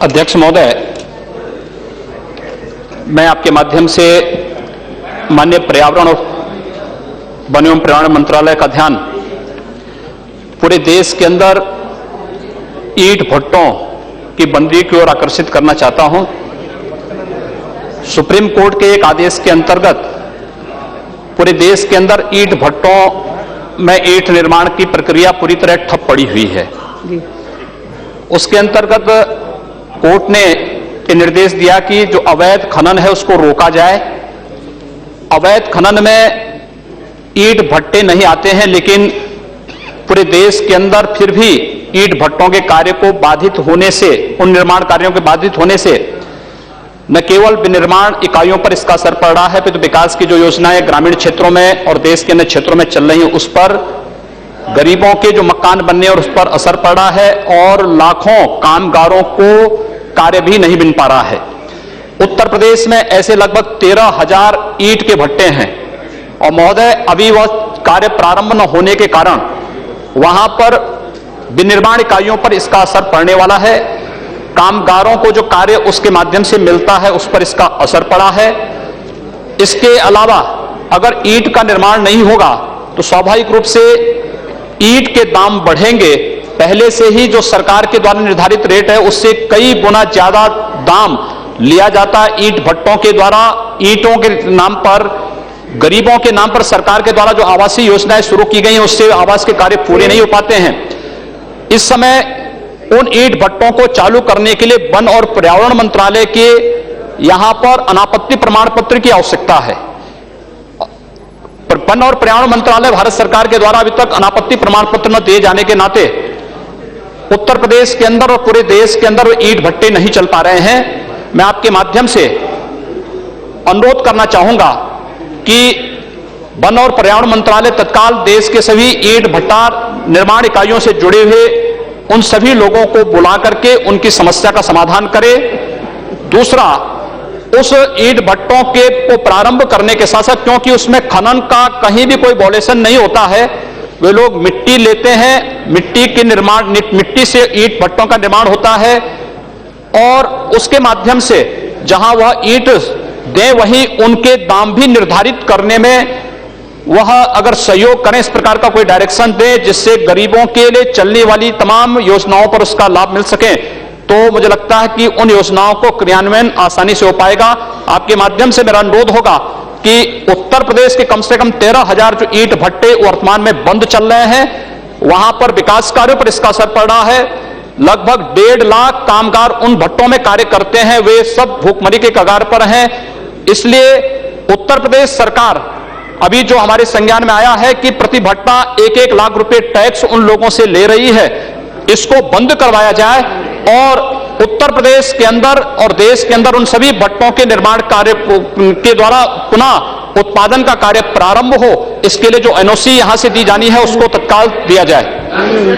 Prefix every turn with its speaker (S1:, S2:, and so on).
S1: अध्यक्ष महोदय, मैं आपके माध्यम से माननीय पर्यावरण और वन एवं पर्यावरण मंत्रालय का ध्यान पूरे देश के अंदर ईंट भट्टों की बंदी की ओर आकर्षित करना चाहता हूं। सुप्रीम कोर्ट के एक आदेश के अंतर्गत पूरे देश के अंदर ईंट भट्टों में ईंट निर्माण की प्रक्रिया पूरी तरह ठप पड़ी हुई है। उसके अंतर्गत कोर्ट ने निर्देश दिया कि जो अवैध खनन है उसको रोका जाए। अवैध खनन में ईंट भट्टे नहीं आते हैं, लेकिन पूरे देश के अंदर फिर भी ईंट भट्टों के कार्य को बाधित होने से, उन निर्माण कार्यों के बाधित होने से न केवल विनिर्माण इकाइयों पर इसका असर पड़ रहा है, तो विकास की जो योजनाएं ग्रामीण क्षेत्रों में और देश के अन्य क्षेत्रों में चल रही हैं उस पर, गरीबों के जो मकान बनने और उस पर असर पड़ रहा है और लाखों कामगारों को कार्य भी नहीं मिल पा रहा है। उत्तर प्रदेश में ऐसे लगभग 13,000 ईंट के भट्टे हैं और महोदय अभी वह कार्य प्रारंभ न होने के कारण वहां पर विनिर्माण इकाइयों पर इसका असर पड़ने वाला है। कामगारों को जो कार्य उसके माध्यम से मिलता है उस पर इसका असर पड़ा है। इसके अलावा अगर ईंट का निर्माण नहीं होगा तो स्वाभाविक रूप से ईंट के दाम बढ़ेंगे। पहले से ही जो सरकार के द्वारा निर्धारित रेट है उससे कई गुना ज्यादा दाम लिया जाता है ईंट भट्टों के द्वारा। ईंटों के नाम पर, गरीबों के नाम पर सरकार के द्वारा जो आवासीय योजनाएं शुरू की गई हैं उससे आवास के कार्य पूरे नहीं हो पाते हैं। इस समय उन ईंट भट्टों को चालू करने के लिए वन और पर्यावरण मंत्रालय के यहां पर अनापत्ति प्रमाण पत्र की आवश्यकता है। वन और पर्यावरण मंत्रालय भारत सरकार के द्वारा अभी तक अनापत्ति प्रमाण पत्र न दिए जाने के नाते उत्तर प्रदेश के अंदर और पूरे देश के अंदर ईंट भट्टे नहीं चल पा रहे हैं। मैं आपके माध्यम से अनुरोध करना चाहूंगा कि वन और पर्यावरण मंत्रालय तत्काल देश के सभी ईंट भट्टा निर्माण इकाइयों से जुड़े हुए उन सभी लोगों को बुला करके उनकी समस्या का समाधान करे। दूसरा, उस ईंट भट्टों के को प्रारंभ करने के साथ साथ, क्योंकि उसमें खनन का कहीं भी कोई वॉल्यूशन नहीं होता है, वे लोग मिट्टी लेते हैं, मिट्टी से ईंट भट्टों का निर्माण होता है और उसके माध्यम से जहां वह ईंट दे वहीं उनके दाम भी निर्धारित करने में वह अगर सहयोग करें, इस प्रकार का कोई डायरेक्शन दे जिससे गरीबों के लिए चलने वाली तमाम योजनाओं पर उसका लाभ मिल सके, तो मुझे लगता है कि उन योजनाओं को क्रियान्वयन आसानी से हो पाएगा। आपके माध्यम से मेरा अनुरोध होगा कि उत्तर प्रदेश के कम से कम 13,000 जो ईंट भट्टे वर्तमान में बंद चल रहे हैं, वहां पर विकास कार्यों पर इसका असर पड़ रहा है। लगभग 1.5 लाख कामगार उन भट्टों में कार्य करते हैं, वे सब भूखमरी के कगार पर हैं। इसलिए उत्तर प्रदेश सरकार अभी जो हमारे संज्ञान में आया है कि प्रति भट्टा 1-1 लाख रुपए टैक्स उन लोगों से ले रही है, इसको बंद करवाया जाए और उत्तर प्रदेश के अंदर और देश के अंदर उन सभी भट्टों के निर्माण कार्य के द्वारा पुनः उत्पादन का कार्य प्रारंभ हो। इसके लिए जो एनओसी यहां से दी जानी है उसको तत्काल दिया जाए।